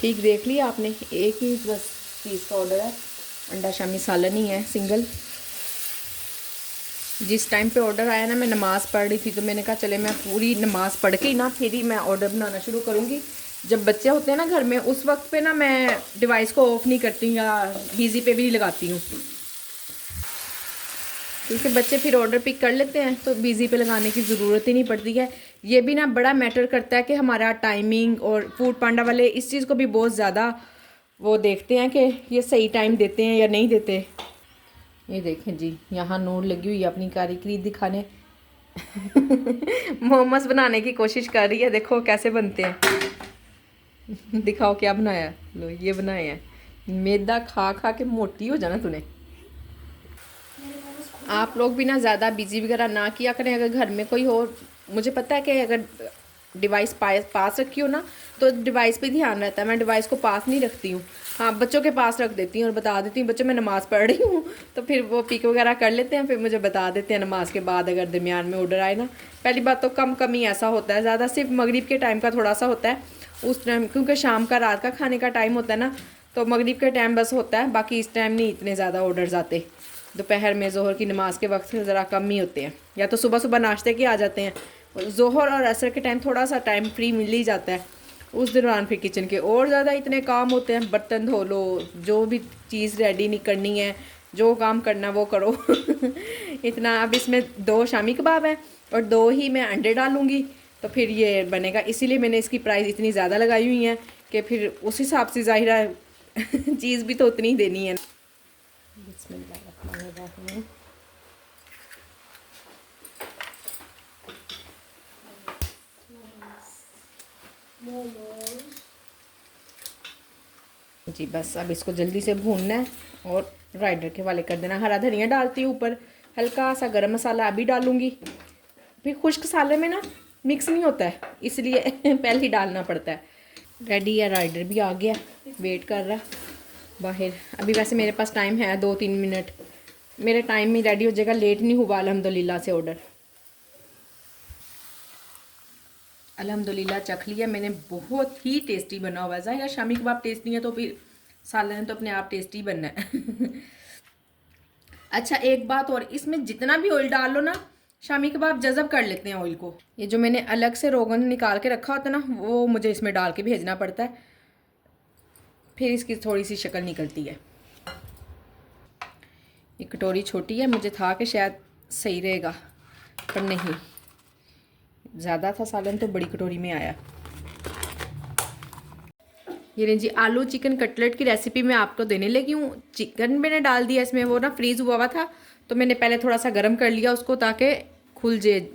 ठीक देख लिया आपने, एक ही बस चीज़ का ऑर्डर है, अंडा शामी सालन ही है सिंगल। जिस टाइम पे ऑर्डर आया ना, मैं नमाज़ पढ़ रही थी, तो मैंने कहा चले मैं पूरी नमाज़ पढ़ के ही ना फिर ही मैं ऑर्डर बनाना शुरू करूँगी। जब बच्चे होते हैं ना घर में, उस वक्त पे ना मैं डिवाइस को ऑफ़ नहीं करती या बिज़ी पे भी नहीं लगाती हूँ, क्योंकि बच्चे फिर ऑर्डर पिक कर लेते हैं तो बिज़ी पे लगाने की ज़रूरत ही नहीं पड़ती है। ये भी ना बड़ा मैटर करता है कि हमारा टाइमिंग, और फूड पांडा वाले इस चीज़ को भी बहुत ज़्यादा वो देखते हैं कि ये सही टाइम देते हैं या नहीं देते। ये देखें जी, यहाँ नूर लगी हुई है अपनी कारीगरी दिखाने। मोमोज बनाने की कोशिश कर रही है, देखो कैसे बनते हैं। दिखाओ क्या बनाया। लो ये बनाए हैं, मैदा खा खा के मोटी हो जाना तूने। आप लोग भी ना ज़्यादा बिजी वगैरह ना किया करें, अगर घर में कोई हो। मुझे पता है कि अगर डिवाइस पास रखी हो ना, तो डिवाइस पे ध्यान रहता है। मैं डिवाइस को पास नहीं रखती हूँ, हाँ बच्चों के पास रख देती हूँ और बता देती हूँ बच्चों मैं नमाज़ पढ़ रही हूँ, तो फिर वो पिक वगैरह कर लेते हैं, फिर मुझे बता देते हैं नमाज के बाद अगर दरमियान में ऑर्डर आए ना। पहली बात तो कम ही ऐसा होता है, ज़्यादा सिर्फ मगरिब के टाइम का थोड़ा सा होता है उस टाइम, क्योंकि शाम का रात का खाने का टाइम होता है ना, तो मगरिब के टाइम बस होता है, बाकी इस टाइम नहीं इतने ज़्यादा ऑर्डर्स आते। दोपहर में ज़ोहर की नमाज़ के वक्त ज़रा कम ही होते हैं, या तो सुबह सुबह नाश्ते के आ जाते हैं। ज़ोहर और असर के टाइम थोड़ा सा टाइम फ्री मिल ही जाता है, उस दौरान फिर किचन के और ज़्यादा इतने काम होते हैं। बर्तन धो लो, जो भी चीज़ रेडी नहीं करनी है, जो काम करना वो करो। इतना। अब इसमें 2 शामी कबाब है और 2 ही मैं अंडे डालूँगी, तो फिर ये बनेगा। इसीलिए मैंने इसकी प्राइस इतनी ज़्यादा लगाई हुई है कि फिर उस हिसाब से ज़ाहिर है चीज़ भी तो उतनी ही देनी है। बिस्मिल्लाहिर्रहमानिर्रहीम। जी बस अब इसको जल्दी से भूनना है और राइडर के वाले कर देना। हरा धनिया डालती हूँ ऊपर, हल्का सा गरम मसाला अभी डालूँगी। फिर खुश्क साले में ना मिक्स नहीं होता है, इसलिए पहले ही डालना पड़ता है। रेडी है, राइडर भी आ गया, वेट कर रहा बाहर। अभी वैसे मेरे पास टाइम है 2-3 मिनट, मेरे टाइम में रेडी हो जाएगा, लेट नहीं हुआ अल्हम्दुलिल्लाह से ऑर्डर। अल्हम्दुलिल्लाह चख लिया मैंने, बहुत ही टेस्टी बना हुआ है। ज़ाहिर शामी कबाब टेस्टी है तो फिर सालन तो अपने आप टेस्टी बनना है। अच्छा एक बात और, इसमें जितना भी ऑयल डाल लो ना, शामी कबाब जज़ब कर लेते हैं ऑयल को। ये जो मैंने अलग से रोगन निकाल के रखा होता है ना, वो मुझे इसमें डाल के भेजना पड़ता है, फिर इसकी थोड़ी सी शक्ल निकलती है। ये कटोरी छोटी है, मुझे था कि शायद सही रहेगा, पर नहीं, ज़्यादा था सालन तो बड़ी कटोरी में आया। ये रही जी आलू चिकन कटलेट की रेसिपी मैं आपको देने लगी हूँ। चिकन मैंने डाल दिया इसमें, वो ना फ्रीज़ हुआ था तो मैंने पहले थोड़ा सा गर्म कर लिया उसको ताकि खुल जाए।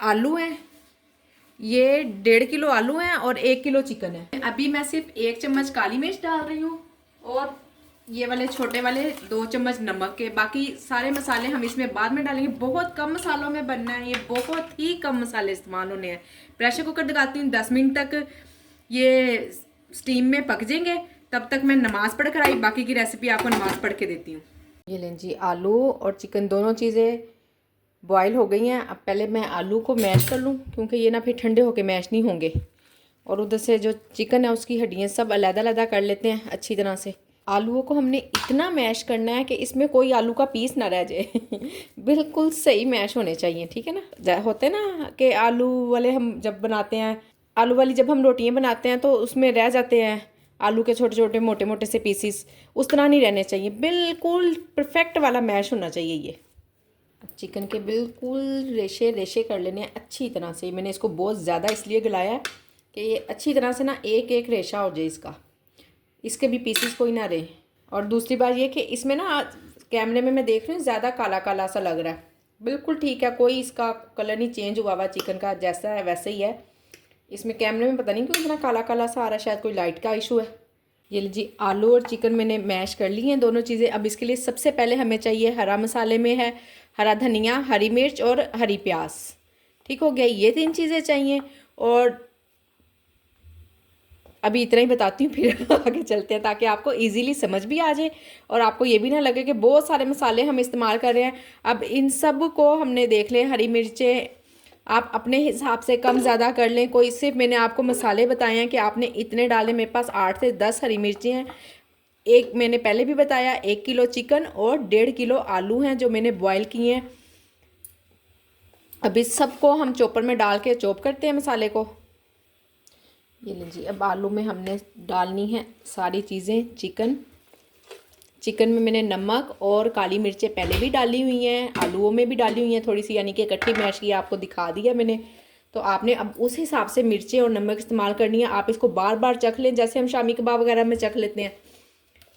आलू हैं ये 1.5 किलो आलू हैं और 1 किलो चिकन है। अभी मैं सिर्फ 1 चम्मच काली मिर्च डाल रही हूँ और ये वाले छोटे वाले 2 चम्मच नमक के। बाकी सारे मसाले हम इसमें बाद में डालेंगे। बहुत कम मसालों में बनना है, ये बहुत ही कम मसाले इस्तेमाल होने हैं। प्रेशर कुकर लगाती हूँ, 10 मिनट तक ये स्टीम में पक जाएंगे, तब तक मैं नमाज़ पढ़ कर आई। बाकी की रेसिपी आपको नमाज़ पढ़ के देती हूँ। ये लें जी, आलू और चिकन दोनों चीज़ें बॉयल हो गई हैं। अब पहले मैं आलू को मैश कर लूँ, क्योंकि ये ना फिर ठंडे होके मैश नहीं होंगे। और उधर से जो चिकन है उसकी हड्डियाँ सब अलग-अलग कर लेते हैं अच्छी तरह से। आलूओं को हमने इतना मैश करना है कि इसमें कोई आलू का पीस ना रह जाए। बिल्कुल सही मैश होने चाहिए, ठीक है ना। होते हैं ना कि आलू वाले हम जब बनाते हैं, आलू वाली जब हम रोटियां बनाते हैं तो उसमें रह जाते हैं आलू के छोटे छोटे मोटे मोटे से पीसीस, उस तरह नहीं रहने चाहिए। बिल्कुल परफेक्ट वाला मैश होना चाहिए ये। चिकन के बिल्कुल रेशे रेशे कर लेने हैं अच्छी तरह से। मैंने इसको बहुत ज़्यादा इसलिए गलाया है कि ये अच्छी तरह से ना एक एक रेशा हो जाए इसका, इसके भी पीसेस कोई ना रहे। और दूसरी बात ये कि इसमें ना कैमरे में मैं देख रही हूँ ज़्यादा काला काला सा लग रहा है। बिल्कुल ठीक है, कोई इसका कलर नहीं चेंज हुआ हुआ, चिकन का जैसा है वैसे ही है। इसमें कैमरे में पता नहीं क्यों इतना काला काला सा आ रहा है, शायद कोई लाइट का इशू है। ये जी आलू और चिकन मैंने मैश कर ली हैं दोनों चीज़ें। अब इसके लिए सबसे पहले हमें चाहिए, हरा मसाले में है हरा धनिया, हरी मिर्च और हरी प्याज। ठीक हो गया, ये 3 चीज़ें चाहिए। और अभी इतना ही बताती हूँ, फिर आगे चलते हैं ताकि आपको इजीली समझ भी आ जाए और आपको ये भी ना लगे कि बहुत सारे मसाले हम इस्तेमाल कर रहे हैं। अब इन सब को हमने देख लें, हरी मिर्चें, आप अपने हिसाब से कम ज़्यादा कर लें। कोई सिर्फ मैंने आपको मसाले बताए हैं कि आपने इतने डाले। मेरे पास 8 से 10 हरी मिर्ची हैं, एक मैंने पहले भी बताया 1 किलो चिकन और 1.5 किलो आलू हैं जो मैंने बॉईल किए हैं। अब इस सबको हम चॉपर में डाल के चॉप करते हैं मसाले को। ये लीजिए, अब आलू में हमने डालनी है सारी चीज़ें। चिकन में मैंने नमक और काली मिर्चें पहले भी डाली हुई हैं, आलूओं में भी डाली हुई हैं थोड़ी सी, यानी कि इकट्ठी मैश की आपको दिखा दिया मैंने। तो आपने अब उस हिसाब से मिर्चें और नमक इस्तेमाल करनी है। आप इसको बार बार चख लें, जैसे हम शामी कबाब वगैरह में चख लेते हैं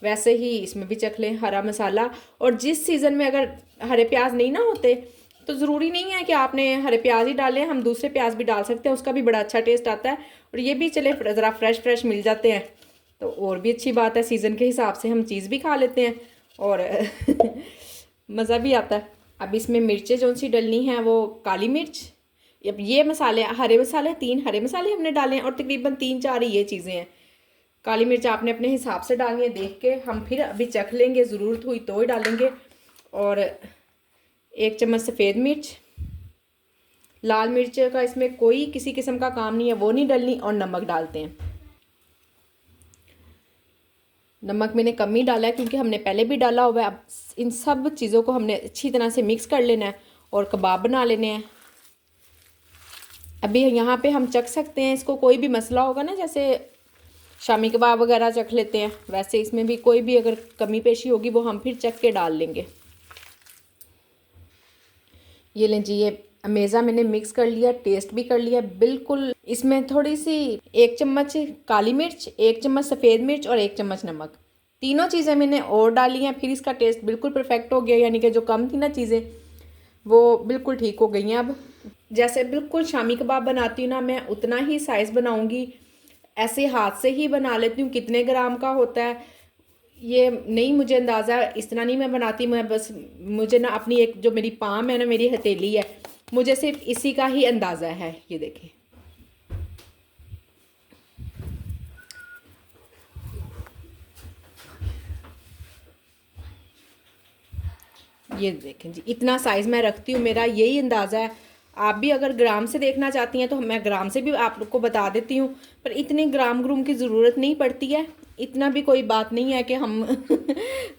वैसे ही इसमें भी चख लें। हरा मसाला, और जिस सीज़न में अगर हरे प्याज नहीं ना होते तो ज़रूरी नहीं है कि आपने हरे प्याज ही डालें, हम दूसरे प्याज भी डाल सकते हैं, उसका भी बड़ा अच्छा टेस्ट आता है। और ये भी चले ज़रा फ्रेश मिल जाते हैं तो और भी अच्छी बात है। सीज़न के हिसाब से हम चीज़ भी खा लेते हैं और मज़ा भी आता है। अब इसमें मिर्चें जो सी डलनी हैं वो काली मिर्च, अब ये मसाले हरे मसाले 3 हरे मसाले हमने डाले हैं और तकरीबन 3-4 ही ये चीज़ें हैं। काली मिर्च आपने अपने हिसाब से डालनी है देख के, हम फिर अभी चख लेंगे, ज़रूरत हुई तो ही डालेंगे। और 1 चम्मच सफ़ेद मिर्च, लाल मिर्च का इसमें कोई किसी किस्म का काम नहीं है, वो नहीं डलनी। और नमक डालते हैं। नमक मैंने कम ही डाला है क्योंकि हमने पहले भी डाला हुआ है। अब इन सब चीज़ों को हमने अच्छी तरह से मिक्स कर लेना है और कबाब बना लेने हैं। अभी यहाँ पे हम चख सकते हैं इसको, कोई भी मसला होगा ना, जैसे शामी कबाब वगैरह चख लेते हैं, वैसे इसमें भी कोई भी अगर कमी पेशी होगी वो हम फिर चख के डाल लेंगे। ये लें जी, ये अमेज़ा मैंने मिक्स कर लिया, टेस्ट भी कर लिया बिल्कुल। इसमें थोड़ी सी 1 चम्मच काली मिर्च, 1 चम्मच सफ़ेद मिर्च और 1 चम्मच नमक, तीनों चीज़ें मैंने और डाली हैं। फिर इसका टेस्ट बिल्कुल परफेक्ट हो गया, यानी कि जो कम थी ना चीज़ें वो बिल्कुल ठीक हो गई हैं। अब जैसे बिल्कुल शामी कबाब बनाती हूँ ना मैं, उतना ही साइज़ बनाऊँगी। ऐसे हाथ से ही बना लेती हूँ, कितने ग्राम का होता है ये नहीं मुझे अंदाज़ा, इस तरह नहीं मैं बनाती। मैं बस, मुझे ना अपनी एक जो मेरी पाम है ना, मेरी हथेली है, मुझे सिर्फ इसी का ही अंदाज़ा है। ये देखें, ये देखें जी, इतना साइज़ मैं रखती हूँ, मेरा यही अंदाज़ा है। आप भी अगर ग्राम से देखना चाहती हैं तो मैं ग्राम से भी आप लोग को बता देती हूँ, पर इतने ग्राम ग्रूम की ज़रूरत नहीं पड़ती है। इतना भी कोई बात नहीं है कि हम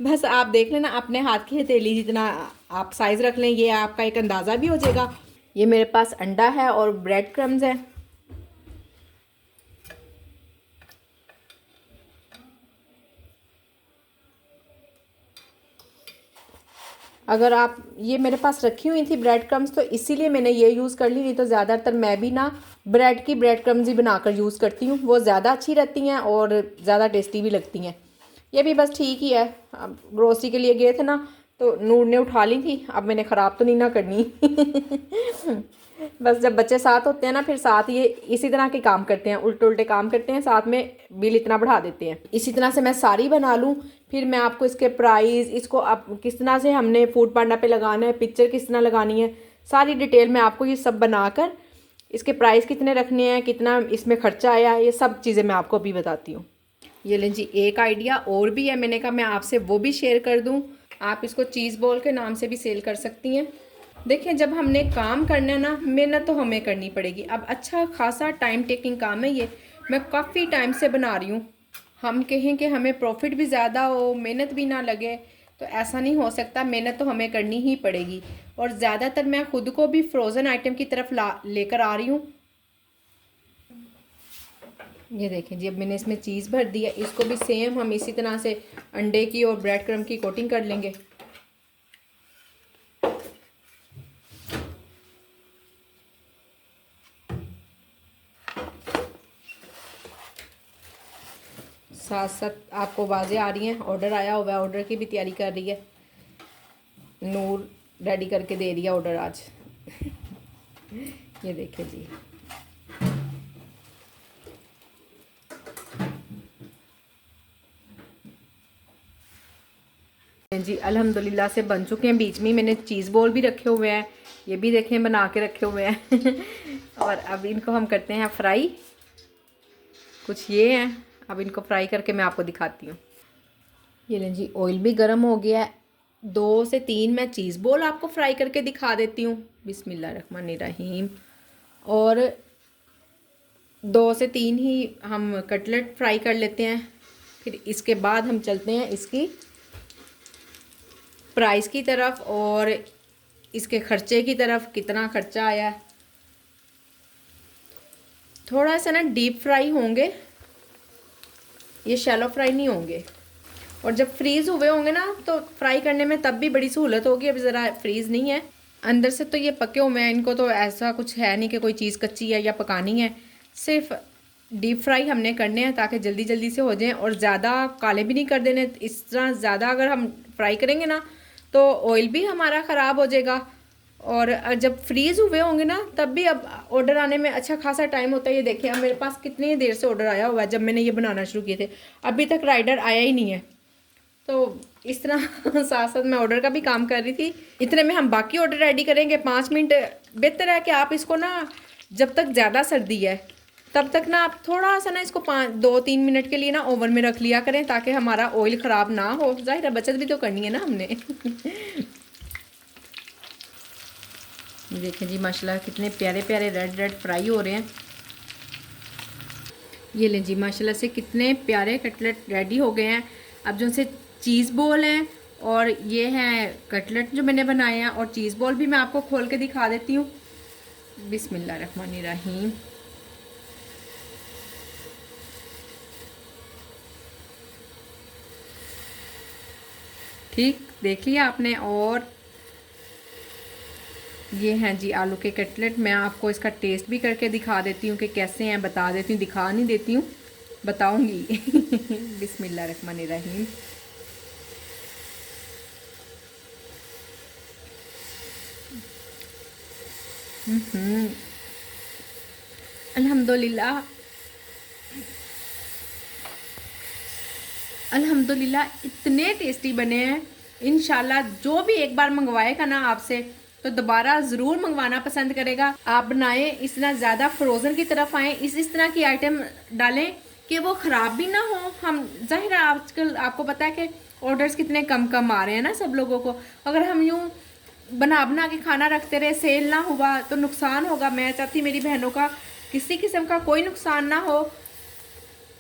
बस आप देख लेना अपने हाथ की हथेली जितना आप साइज़ रख लें, ये आपका एक अंदाज़ा भी हो जाएगा। ये मेरे पास अंडा है और ब्रेड क्रम्स है। अगर आप, ये मेरे पास रखी हुई थी ब्रेड क्रम्स तो इसीलिए मैंने ये यूज़ कर ली, नहीं तो ज़्यादातर मैं भी ना ब्रेड क्रम्स ही बनाकर यूज़ करती हूँ, वो ज़्यादा अच्छी रहती हैं और ज़्यादा टेस्टी भी लगती हैं। ये भी बस ठीक ही है। अब ग्रोसरी के लिए गए थे ना तो नूर ने उठा ली थी, अब मैंने ख़राब तो नहीं ना करनी बस जब बच्चे साथ होते हैं ना फिर साथ ये इसी तरह के काम करते हैं, उल्टे उल्टे काम करते हैं, साथ में बिल इतना बढ़ा देते हैं। इसी तरह से मैं सारी बना लूँ, फिर मैं आपको इसके प्राइस, इसको आप किस तरह से हमने फूड पांडा पे लगाना है, पिक्चर किस तरह लगानी है, सारी डिटेल में आपको ये सब बनाकर, इसके प्राइस कितने रखने हैं, कितना इसमें ख़र्चा आया, ये सब चीज़ें मैं आपको अभी बताती हूँ। ये लें जी, एक आइडिया और भी है, मैंने कहा मैं आपसे वो भी शेयर कर दूँ। आप इसको चीज़ बॉल के नाम से भी सेल कर सकती हैं। देखिए, जब हमने काम करना है ना, मेहनत तो हमें करनी पड़ेगी। अब अच्छा खासा टाइम टेकिंग काम है ये, मैं काफ़ी टाइम से बना रही हूँ। हम कहें कि हमें प्रॉफिट भी ज़्यादा हो, मेहनत भी ना लगे, तो ऐसा नहीं हो सकता। मेहनत तो हमें करनी ही पड़ेगी। और ज़्यादातर मैं ख़ुद को भी फ्रोज़न आइटम की तरफ लेकर आ रही हूँ। ये देखें जी, अब मैंने इसमें चीज़ भर दी है, इसको भी सेम हम इसी तरह से अंडे की और ब्रेड क्रम्ब की कोटिंग कर लेंगे। साथ साथ आपको आवाज़ें आ रही हैं, ऑर्डर आया हुआ है, ऑर्डर की भी तैयारी कर रही है नूर, रेडी करके दे रही है ऑर्डर आज ये देखिए जी, जी अल्हम्दुलिल्लाह से बन चुके हैं। बीच में मैंने चीज़ बॉल भी रखे हुए हैं, ये भी देखें बना के रखे हुए हैं और अब इनको हम करते हैं फ्राई। कुछ ये हैं, अब इनको फ्राई करके मैं आपको दिखाती हूँ। ये लें जी, ऑयल भी गर्म हो गया है। 2 से 3 मैं चीज़ बॉल आपको फ्राई करके दिखा देती हूँ। बिस्मिल्लाहिर्रहमानिर्रहीम। और 2 से 3 ही हम कटलेट फ्राई कर लेते हैं। फिर इसके बाद हम चलते हैं इसकी प्राइस की तरफ और इसके खर्चे की तरफ, कितना खर्चा आया है। थोड़ा सा ना डीप फ्राई होंगे, ये शैलो फ्राई नहीं होंगे। और जब फ्रीज़ हुए होंगे ना तो फ्राई करने में तब भी बड़ी सहूलत होगी। अभी ज़रा फ्रीज़ नहीं है, अंदर से तो ये पके हुए हैं, इनको तो ऐसा कुछ है नहीं कि कोई चीज़ कच्ची है या पकानी है। सिर्फ डीप फ्राई हमने करने हैं ताकि जल्दी जल्दी से हो जाएं और ज़्यादा काले भी नहीं कर देने। इस तरह ज़्यादा अगर हम फ्राई करेंगे ना तो ऑयल भी हमारा ख़राब हो जाएगा। और जब फ्रीज़ हुए होंगे ना तब भी अब ऑर्डर आने में अच्छा खासा टाइम होता है। ये देखिए अब मेरे पास कितनी देर से ऑर्डर आया हुआ है, जब मैंने ये बनाना शुरू किए थे अभी तक राइडर आया ही नहीं है। तो इस तरह साथ साथ मैं ऑर्डर का भी काम कर रही थी। इतने में हम बाकी ऑर्डर रेडी करेंगे। 5 मिनट बेहतर है कि आप इसको ना, जब तक ज़्यादा सर्दी है तब तक ना आप थोड़ा सा ना इसको 2-3 मिनट के लिए ना ओवन में रख लिया करें ताकि हमारा ऑयल ख़राब ना हो। जाहिर है बचत भी तो करनी है ना हमने। देखें जी माशाल्लाह कितने प्यारे प्यारे रेड रेड फ्राई हो रहे हैं। ये लें जी माशाल्लाह से कितने प्यारे कटलेट रेडी हो गए हैं। अब जो से चीज़ बॉल हैं और ये हैं कटलेट जो मैंने बनाए हैं, और चीज़ बॉल भी मैं आपको खोल के दिखा देती हूँ। बिस्मिल्लाहिर्रहमानिर्रहीम। ठीक देख लिया आपने। और ये हैं जी आलू के कटलेट। मैं आपको इसका टेस्ट भी करके दिखा देती हूँ कि कैसे हैं, बता देती हूँ, दिखा नहीं देती हूँ, बताऊँगी। बिस्मिल्लाहिर्रहमानिर्रहीम। अल्हम्दुलिल्लाह अल्हम्दुलिल्लाह इतने टेस्टी बने हैं। इंशाल्लाह जो भी एक बार मंगवाएगा ना आपसे तो दोबारा ज़रूर मंगवाना पसंद करेगा। आप बनाएं, इस तरह ज़्यादा फ्रोज़न की तरफ आएँ, इस तरह की आइटम डालें कि वो ख़राब भी ना हो। हम जाहिर है आजकल आपको पता है कि ऑर्डर्स कितने कम कम आ रहे हैं ना सब लोगों को। अगर हम यूँ बना बना के खाना रखते रहे, सेल ना हुआ तो नुकसान होगा। मैं चाहती मेरी बहनों का किसी किस्म का कोई नुकसान ना हो,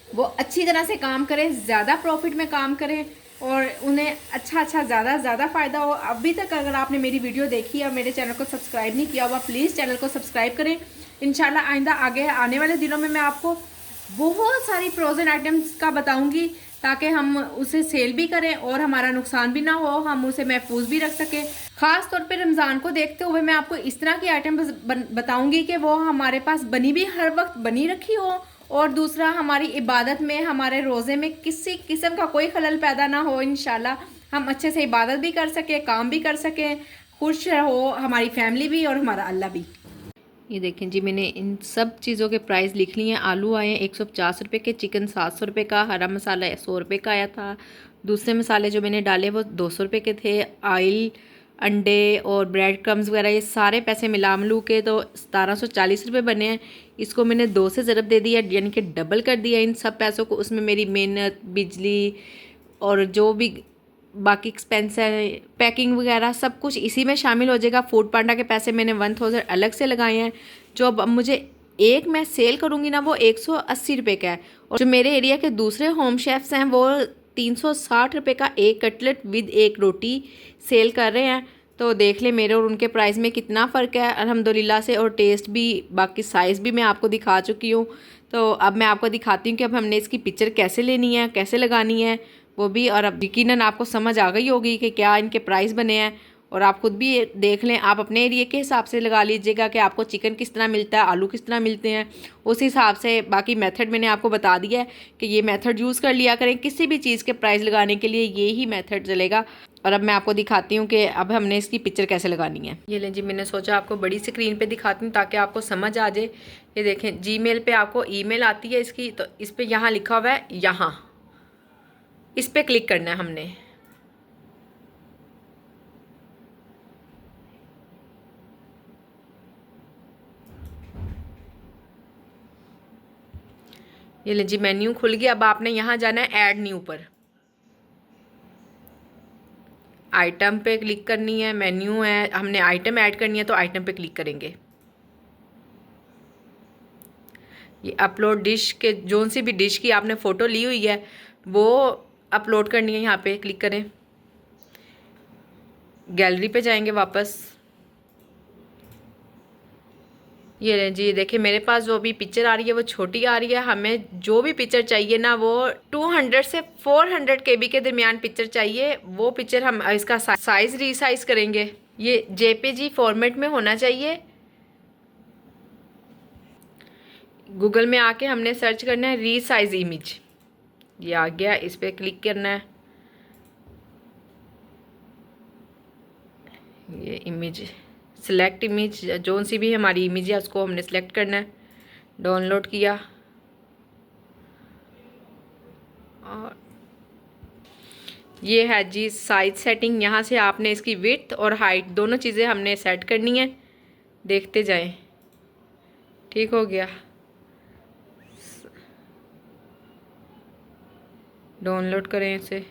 वो अच्छी तरह से काम करें, ज़्यादा प्रॉफिट में काम करें और उन्हें अच्छा ज़्यादा फ़ायदा हो। अभी तक अगर आपने मेरी वीडियो देखी और मेरे चैनल को सब्सक्राइब नहीं किया हुआ, प्लीज़ चैनल को सब्सक्राइब करें। इंशाल्लाह आइंदा आगे आने वाले दिनों में मैं आपको बहुत सारी फ्रोज़न आइटम्स का बताऊंगी ताकि हम उसे सेल भी करें और हमारा नुकसान भी ना हो, हम उसे महफूज भी रख सकें। ख़ास तौर पे रमज़ान को देखते हुए मैं आपको इस तरह की आइटम बताऊंगी कि वो हमारे पास बनी भी हर वक्त बनी रखी हो, और दूसरा हमारी इबादत में, हमारे रोज़े में किसी किस्म का कोई खलल पैदा ना हो। इंशाल्लाह हम अच्छे से इबादत भी कर सकें, काम भी कर सकें, खुश हो हमारी फैमिली भी और हमारा अल्लाह भी। ये देखें जी मैंने इन सब चीज़ों के प्राइस लिख लिए हैं। आलू आए हैं 150 रुपये के, चिकन 700 रुपये का, हरा मसाला 100 रुपये का आया था, दूसरे मसाले जो मैंने डाले वो 200 रुपये के थे, ऑयल, अंडे और ब्रेड क्रम्स वगैरह ये सारे पैसे मिला मिलू के तो 1740 रुपये बने हैं। इसको मैंने 2 से ज़रब दे दिया, यानी कि डबल कर दिया इन सब पैसों को। उसमें मेरी मेहनत, बिजली और जो भी बाकी एक्सपेंस है, पैकिंग वगैरह सब कुछ इसी में शामिल हो जाएगा। फूड पांडा के पैसे मैंने 1000 अलग से लगाए हैं। जो अब मुझे एक मैं सेल करूँगी ना वो 180 रुपये का है, और जो मेरे एरिया के दूसरे होम शेफ्स हैं वो 360 रुपये का एक कटलेट विद एक रोटी सेल कर रहे हैं। तो देख ले मेरे और उनके प्राइस में कितना फ़र्क है अल्हम्दुलिल्लाह से। और टेस्ट भी, बाकी साइज़ भी मैं आपको दिखा चुकी हूँ। तो अब मैं आपको दिखाती हूँ कि अब हमने इसकी पिक्चर कैसे लेनी है, कैसे लगानी है वो भी। और अब यकीनन आपको समझ आ गई होगी कि क्या इनके प्राइस बने हैं, और आप खुद भी देख लें। आप अपने एरिया के हिसाब से लगा लीजिएगा कि आपको चिकन किस तरह मिलता है, आलू किस तरह मिलते हैं, उस हिसाब से। बाकी मेथड मैंने आपको बता दिया है कि ये मेथड यूज़ कर लिया करें किसी भी चीज़ के प्राइस लगाने के लिए, ये ही मेथड चलेगा। और अब मैं आपको दिखाती हूँ कि अब हमने इसकी पिक्चर कैसे लगानी है। ये लें जी, मैंने सोचा आपको बड़ी स्क्रीन पे दिखाती हूँ ताकि आपको समझ आ जाए। ये देखें जीमेल पे आपको ईमेल आती है इसकी, तो इस पर यहाँ लिखा हुआ है, यहाँ इस पर क्लिक करना है हमने। ये ले जी मेन्यू खुल गया। अब आपने यहाँ जाना है ऐड न्यू पर, आइटम पे क्लिक करनी है। मेन्यू है, हमने आइटम ऐड करनी है तो आइटम पे क्लिक करेंगे। ये अपलोड डिश के जोन सी भी डिश की आपने फ़ोटो ली हुई है वो अपलोड करनी है। यहाँ पे क्लिक करें, गैलरी पे जाएंगे वापस। ये लें जी, देखिए मेरे पास जो भी पिक्चर आ रही है वो छोटी आ रही है। हमें जो भी पिक्चर चाहिए ना वो 200 से 400 KB के दरमियान पिक्चर चाहिए। वो पिक्चर हम इसका साइज़ रीसाइज करेंगे। ये JPG फॉर्मेट में होना चाहिए। गूगल में आके हमने सर्च करना है रीसाइज इमेज, ये आ गया, इस पर क्लिक करना है। ये इमेज सिलेक्ट इमेज, जोन सी भी हमारी इमेज है उसको हमने सेलेक्ट करना है। डाउनलोड किया और ये है जी साइज सेटिंग। यहाँ से आपने इसकी विड्थ और हाइट दोनों चीज़ें हमने सेट करनी है। देखते जाएं, ठीक हो गया। डाउनलोड करें इसे।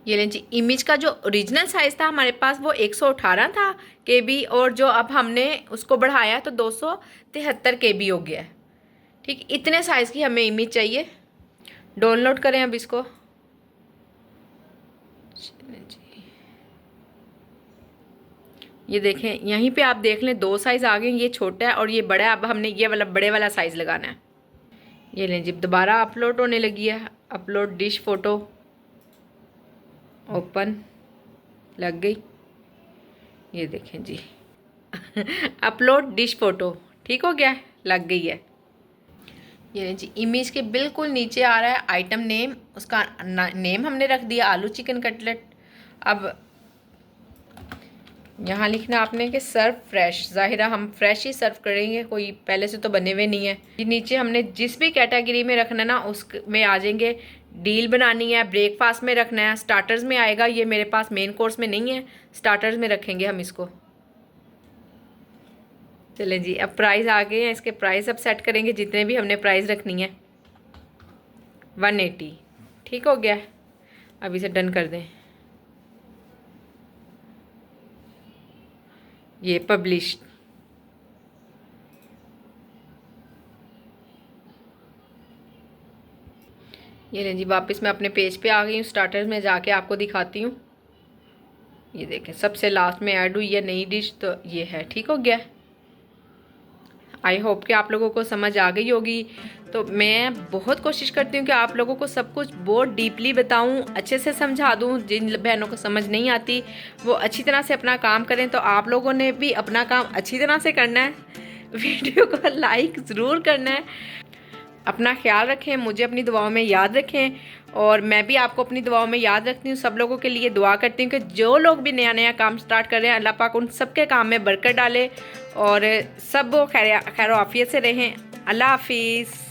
ये लें जी, इमेज का जो ओरिजिनल साइज़ था हमारे पास वो 118 था KB, और जो अब हमने उसको बढ़ाया तो 273 KB हो गया है। ठीक, इतने साइज़ की हमें इमेज चाहिए। डाउनलोड करें अब इसको। ये देखें, यहीं पे आप देख लें 2 साइज़ आ गए, ये छोटा है और ये बड़ा है। अब हमने ये वाला बड़े वाला साइज़ लगाना है। ये लें जी, दोबारा अपलोड होने लगी है। अपलोड डिश फ़ोटो, ओपन, लग गई। ये देखें जी अपलोड डिश फ़ोटो, ठीक हो गया, लग गई है। ये जी, इमेज के बिल्कुल नीचे आ रहा है आइटम नेम, उसका नेम हमने रख दिया आलू चिकन कटलेट। अब यहाँ लिखना आपने कि सर्व फ्रेश, ज़ाहिरा हम फ्रेश ही सर्व करेंगे, कोई पहले से तो बने हुए नहीं है। ये नीचे हमने जिस भी कैटेगरी में रखना ना उसमें आ जाएंगे। डील बनानी है, ब्रेकफास्ट में रखना है, स्टार्टर्स में आएगा। ये मेरे पास मेन कोर्स में नहीं है, स्टार्टर्स में रखेंगे हम इसको। चलें जी, अब प्राइस आ गए हैं, इसके प्राइस अब सेट करेंगे जितने भी हमने प्राइस रखनी है। 180, ठीक हो गया। अब इसे डन कर दें। ये पब्लिश, ये लें जी, वापस मैं अपने पेज पे आ गई हूँ। स्टार्टर्स में जाके आपको दिखाती हूँ। ये देखें, सबसे लास्ट में ऐड हुई है नई डिश, तो ये है, ठीक हो गया। आई होप कि आप लोगों को समझ आ गई होगी। तो मैं बहुत कोशिश करती हूँ कि आप लोगों को सब कुछ बहुत डीपली बताऊँ, अच्छे से समझा दूँ। जिन बहनों को समझ नहीं आती वो अच्छी तरह से अपना काम करें। तो आप लोगों ने भी अपना काम अच्छी तरह से करना है, वीडियो को लाइक ज़रूर करना है। अपना ख्याल रखें, मुझे अपनी दुआओं में याद रखें और मैं भी आपको अपनी दुआओं में याद रखती हूँ। सब लोगों के लिए दुआ करती हूँ कि जो लोग भी नया नया काम स्टार्ट कर रहे हैं, अल्लाह पाक उन सबके काम में बरकत डाले और सब खैर आफियत से रहें। अल्लाह हाफिज़।